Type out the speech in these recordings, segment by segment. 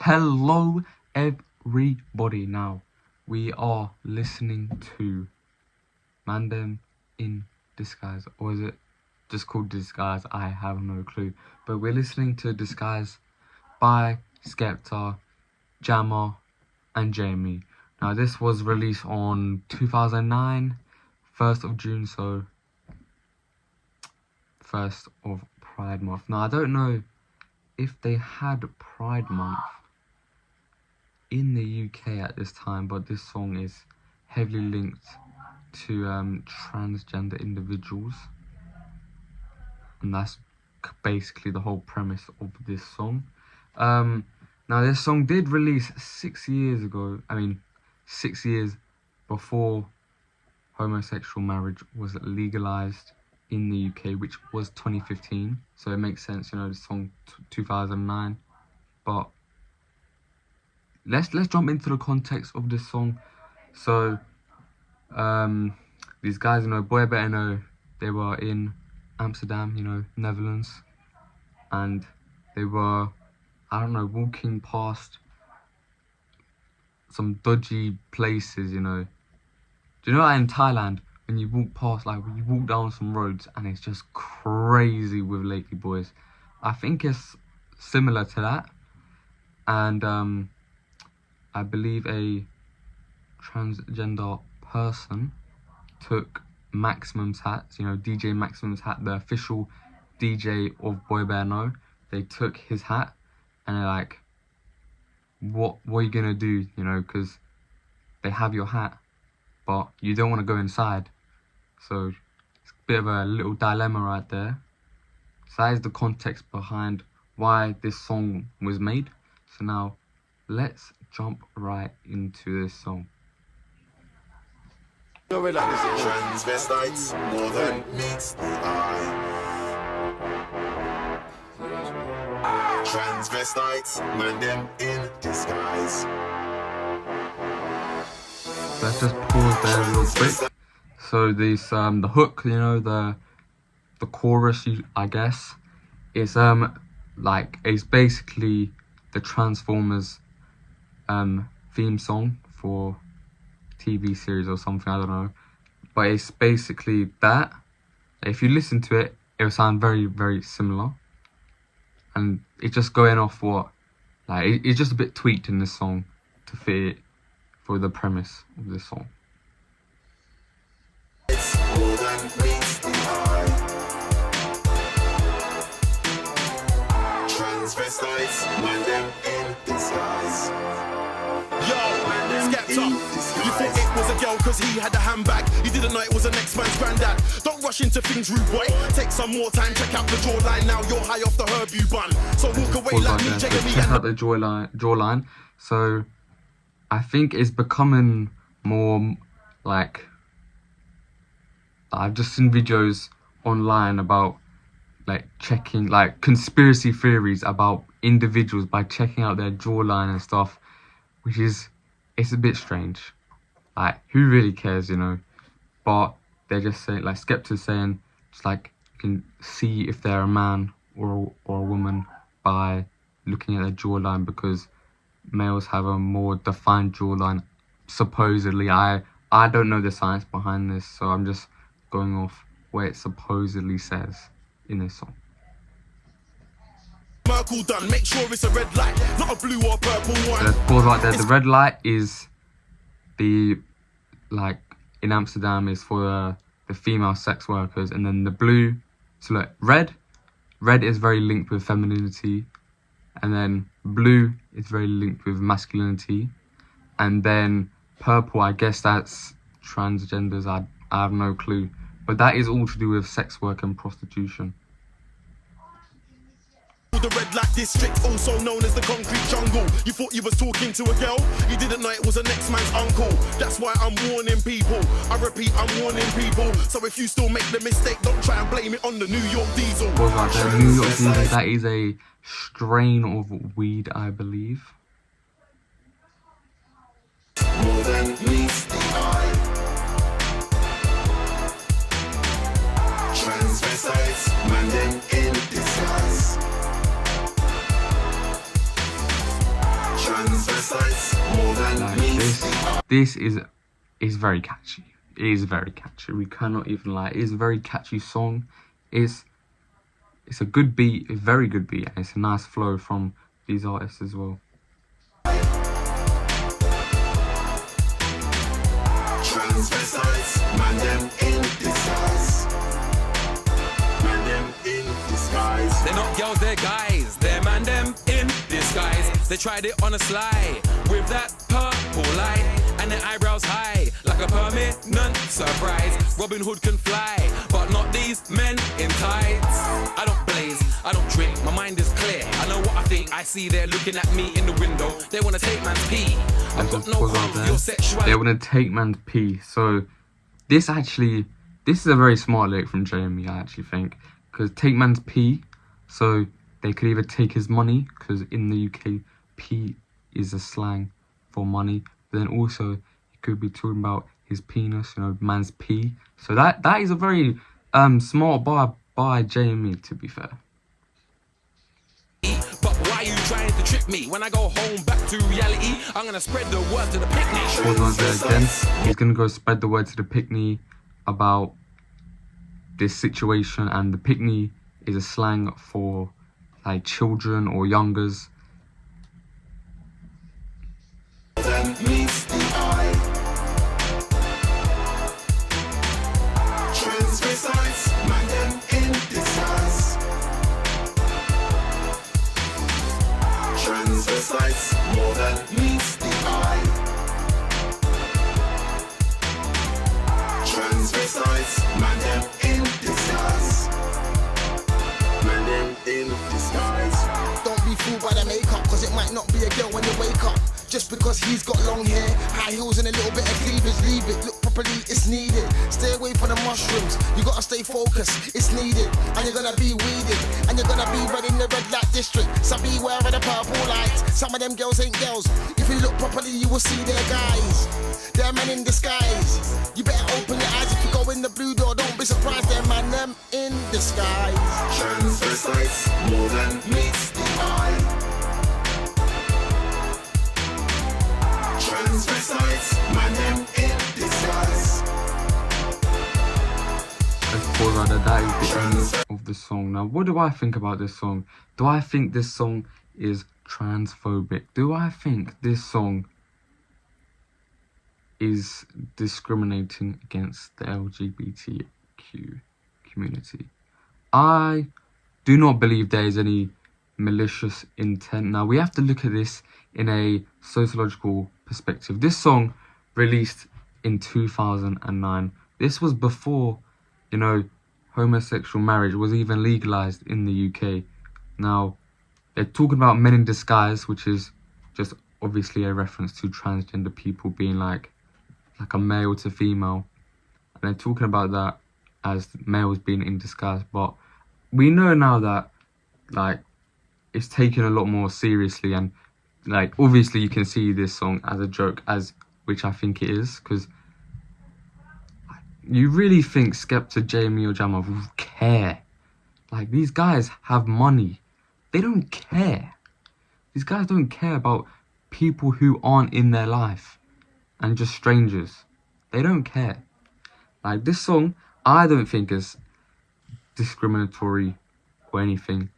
Hello everybody. Now we are listening to Mandem in Disguise, or is it just called Disguise? I have no clue, but we're listening to Disguise by Skepta, Jammer and Jamie. Now this was released on 2009, 1st of June, so 1st of Pride Month. Now I don't know if they had Pride Month in the UK at this time, but this song is heavily linked to transgender individuals, and that's basically the whole premise of this song. Now this song did release 6 years ago. 6 years before homosexual marriage was legalized in the UK, which was 2015. So it makes sense, this song 2009. But let's jump into the context of this song. So these guys, Boy Better Know, they were in Amsterdam, Netherlands, and they were, walking past some dodgy places, Do you know that in Thailand, when you walk past, when you walk down some roads and it's just crazy with Lakey boys? I think it's similar to that. And I believe a transgender person took Maximum's hat, DJ Maximum's hat, the official DJ of Boy Better Know. They took his hat and they're like, what are you gonna do, because they have your hat, but you don't want to go inside. So it's a bit of a little dilemma right there. So that is the context behind why this song was made. So now let's jump right into this song. Transvestites, more than meets the eye. Transvestites, man them in disguise. Let's just pause there real quick. So this the hook, the chorus, I guess, is it's basically the Transformers theme song for TV series or something, I don't know, but it's basically that. If you listen to it, it will sound very, very similar, and it's just going off it's just a bit tweaked in this song to fit it for the premise of this song. It's more than meets the eye. Transvestites, man them in disguise. Skepta, you thought it was a girl cause he had a handbag. You didn't know it was the next man's granddad. Don't rush into things, rude boy. Take some more time, check out the jawline. Now you're high off the herb you bun. So walk away like me, check out the jawline. So I think it's becoming more I've just seen videos online about checking conspiracy theories about individuals by checking out their jawline and stuff, which is, it's a bit strange. Who really cares, But they're just saying, Skepta's saying, just you can see if they're a man or a woman by looking at their jawline, because males have a more defined jawline, supposedly. I don't know the science behind this, so I'm just going off what it supposedly says in this song. Merkel done, make sure it's a red light, not a blue or purple one. So let's pause right there. The red light is the, in Amsterdam, is for the female sex workers, and then the blue, so look, red is very linked with femininity, and then blue is very linked with masculinity, and then purple, I guess that's transgenders. I have no clue, but that is all to do with sex work and prostitution. The red light district, also known as the concrete jungle. You thought you was talking to a girl, you didn't know it was the next man's uncle. That's why I'm warning people. I repeat, I'm warning people. So if you still make the mistake, don't try and blame it on the New York Diesel. The New York Diesel, that is a strain of weed, I believe. More than meets the eye. Transvestites, man them in disguise. Transvestites, more than Like meets the eye. this is very catchy. It is very catchy. We cannot even lie. It is a very catchy song. It's a good beat, a very good beat, and it's a nice flow from these artists as well. Transvestites, man them in disguise. Man them in disguise. They're not girls, they're guys. They're man them in disguise. They tried it on a sly with that purple light and their eyebrows high like a permanent surprise. Robin Hood can fly, but not these men in tights. I don't blaze, I don't drink, my mind is clear. I know what I think, I see they're looking at me in the window. They wanna take man's pee. I've got no Pause clue out of your there. sexuality. They want to take man's pee. So this is a very smart lyric from Jamie, I actually think, because take man's pee. So they could either take his money, because in the UK, pee is a slang for money. But then also, he could be talking about his penis, you know, man's pee. So that is a very smart bar by Jamie, to be fair. But why are you trying to trick me? When I go home back to reality, I'm gonna spread the word to the picnic. Pause on there again. He's gonna go spread the word to the picnic about this situation, and the picnic is a slang for like children or youngers. Then meets the eye. Transvestites, man them in disguise. Transvestites, more than meets the eye. Transvestites, man them in disguise. Man them in disguise. Don't be fooled by the makeup, cause it might not be a girl when you wake up. Just because he's got long hair, high heels and a little bit of cleavage, leave it, look properly, it's needed. Stay away from the mushrooms, you gotta stay focused, it's needed. And you're gonna be weeded, and you're gonna be red in the red light district. So beware of the purple lights, some of them girls ain't girls. If you look properly, you will see they're guys. They're men in disguise. You better open your eyes if you go in the blue door, don't be surprised, they're man them in disguise. Transvestites, more than meets the eye. Transvestites, man them in disguise. Let's pause right there. That is the end of the song. Now, what do I think about this song? Do I think this song is transphobic? Do I think this song is discriminating against the LGBTQ community? I do not believe there is any malicious intent. Now, we have to look at this in a sociological perspective. This song released in 2009. This was before, you know, homosexual marriage was even legalized in the UK. Now, they're talking about men in disguise, which is just obviously a reference to transgender people being like a male to female. And they're talking about that as males being in disguise. But we know now that, like, it's taken a lot more seriously, and like obviously you can see this song as a joke, as which I think it is, because you really think Skepta, Jamie or Jammer will care? Like, these guys have money. They don't care. These guys don't care about people who aren't in their life and just strangers. They don't care. Like, this song, I don't think is discriminatory or anything.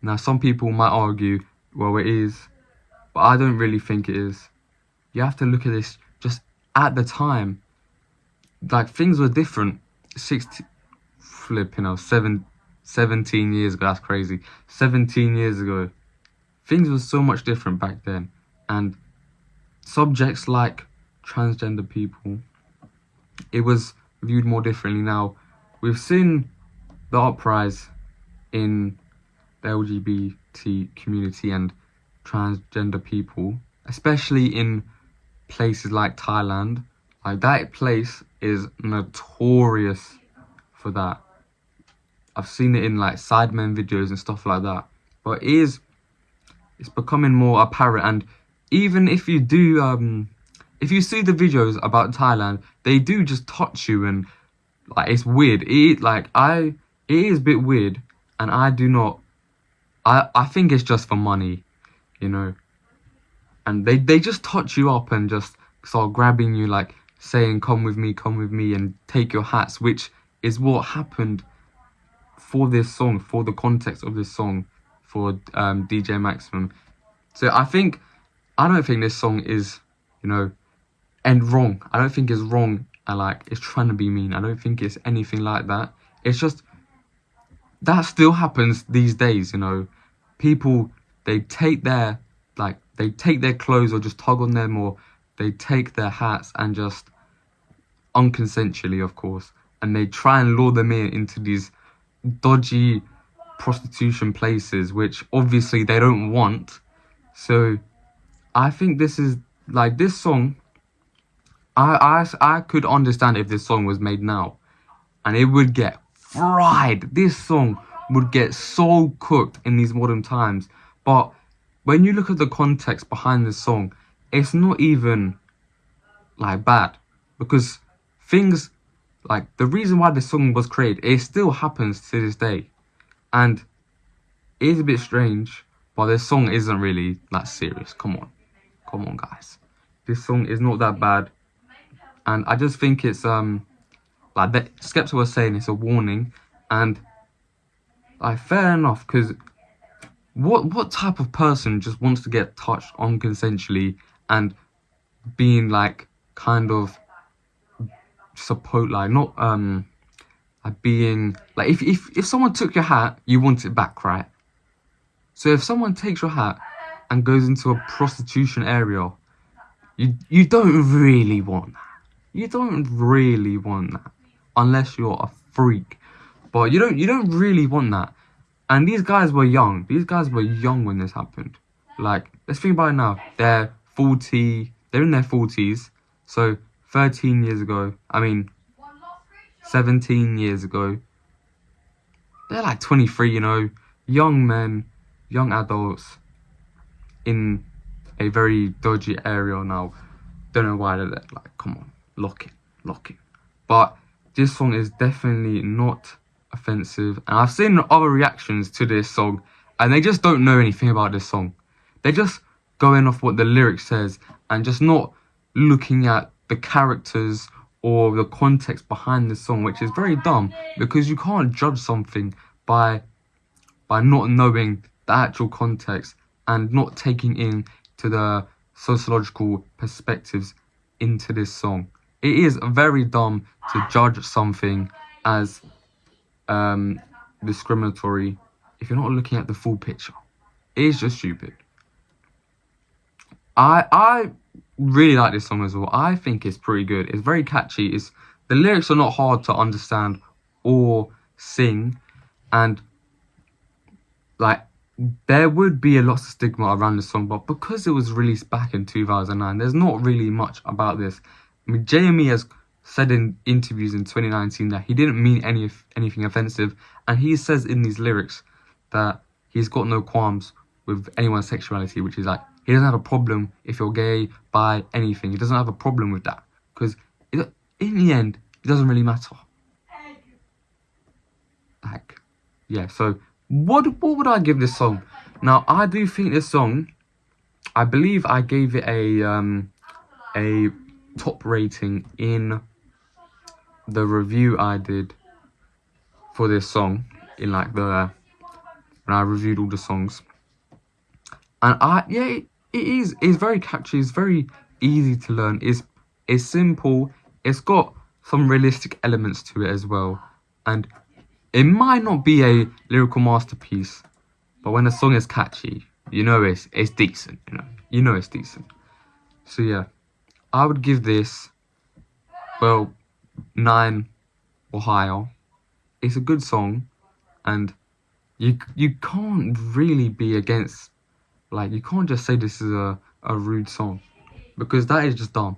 Now, some people might argue, well, it is, but I don't really think it is. You have to look at this just at the time. Like, things were different 17 years ago. That's crazy. 17 years ago. Things were so much different back then. And subjects like transgender people, it was viewed more differently. Now, we've seen the uprise in the LGBT community and transgender people, especially in places like Thailand. Like, that place is notorious for that. I've seen it in like Sidemen videos and stuff like that. But it's becoming more apparent. And even if you do, if you see the videos about Thailand, they do just touch you, and like, it's weird. It is a bit weird, and I think it's just for money, you know. and they just touch you up and just start grabbing you, like saying come with me and take your hats, which is what happened for this song, for the context of this song, for DJ Maximum. So I don't think this song is, you know, wrong. I don't think it's wrong and like it's trying to be mean. I don't think it's anything like that. It's just that still happens these days, you know. People, they take their clothes or just tug on them, or they take their hats and just unconsensually, of course, and they try and lure them into these dodgy prostitution places, which obviously they don't want. So I think this is like, this song, I could understand if this song was made now, and it would get fried. This song would get so cooked in these modern times. But when you look at the context behind this song, it's not even like bad, because things like the reason why this song was created, it still happens to this day, and it is a bit strange. But this song isn't really that serious. Come on, guys. This song is not that bad, and I just think it's like that Skepta was saying, it's a warning, and like fair enough, because what type of person just wants to get touched unconsensually and being like kind of like not like being like, if someone took your hat, you want it back, right? So if someone takes your hat and goes into a prostitution area, you don't really want that. You don't really want that unless you're a freak. But you don't really want that. And these guys were young. These guys were young when this happened. Like, let's think about it now. They're in their 40s. So 13 years ago, 17 years ago, they're like 23, you know, young men, young adults in a very dodgy area now. Don't know why they're there. Like, come on, lock it. But this song is definitely not offensive, and I've seen other reactions to this song, and they just don't know anything about this song. They're just going off what the lyrics says and just not looking at the characters or the context behind the song, which is very dumb, because you can't judge something by not knowing the actual context and not taking in to the sociological perspectives into this song. It is very dumb to judge something as discriminatory if you're not looking at the full picture. It is just stupid. I really like this song as well. I think it's pretty good. It's very catchy. The lyrics are not hard to understand or sing, and like there would be a lot of stigma around this song, but because it was released back in 2009, there's not really much about this. JME has said in interviews in 2019 that he didn't mean anything offensive, and he says in these lyrics that he's got no qualms with anyone's sexuality, which is like, he doesn't have a problem if you're gay, bi, anything. He doesn't have a problem with that, because in the end, it doesn't really matter. Like, yeah, so what would I give this song? Now, I do think this song, I believe I gave it a top rating in the review I did for this song, in like when I reviewed all the songs. And it's very catchy, it's very easy to learn, it's simple, it's got some realistic elements to it as well, and it might not be a lyrical masterpiece, but when a song is catchy, you know it's decent, you know it's decent. So yeah, I would give this, 9 or higher. It's a good song, and you can't really be against, like, you can't just say this is a rude song, because that is just dumb.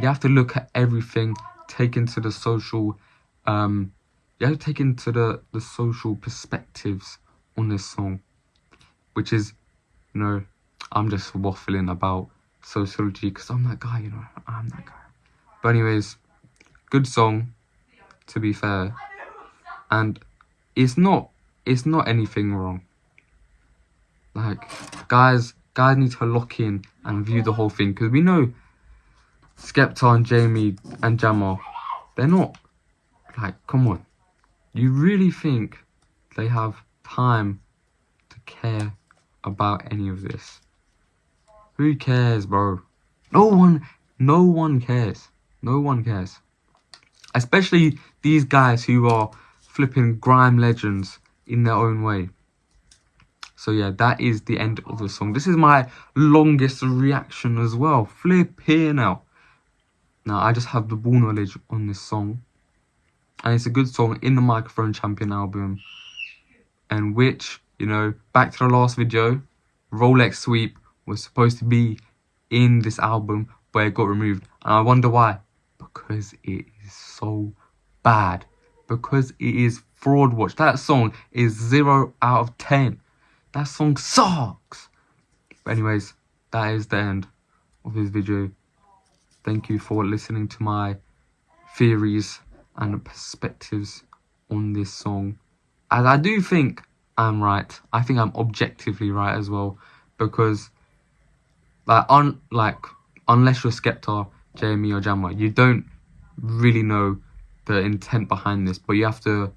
You have to look at everything, take into the social, you have to take into the social perspectives on this song, which is, I'm just waffling about sociology because I'm that guy, I'm that guy. But anyways, good song, to be fair, and it's not anything wrong. Like, guys guys need to lock in and view the whole thing, because we know Skepta and Jamie and Jammer, they're not, like, come on. You really think they have time to care about any of this? Who cares, bro? No one cares. No one cares. Especially these guys who are flipping grime legends in their own way. So yeah, that is the end of the song. This is my longest reaction as well. Flip here now. Now, I just have the ball knowledge on this song. And it's a good song in the Microphone Champion album. And which, you know, back to the last video, Rolex Sweep was supposed to be in this album, but it got removed. And I wonder why. Because it is so bad. Because it is fraud watch. That song is 0 out of 10. That song sucks. But anyways, that is the end of this video. Thank you for listening to my theories and perspectives on this song. As I do think I'm right. I think I'm objectively right as well. Because unless you're Skepta, Jamie or Jammer, you don't really know the intent behind this, but you have to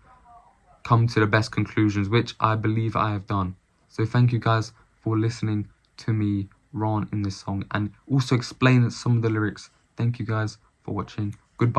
come to the best conclusions, which I believe I have done. So thank you guys for listening to me rant in this song and also explain some of the lyrics. Thank you guys for watching.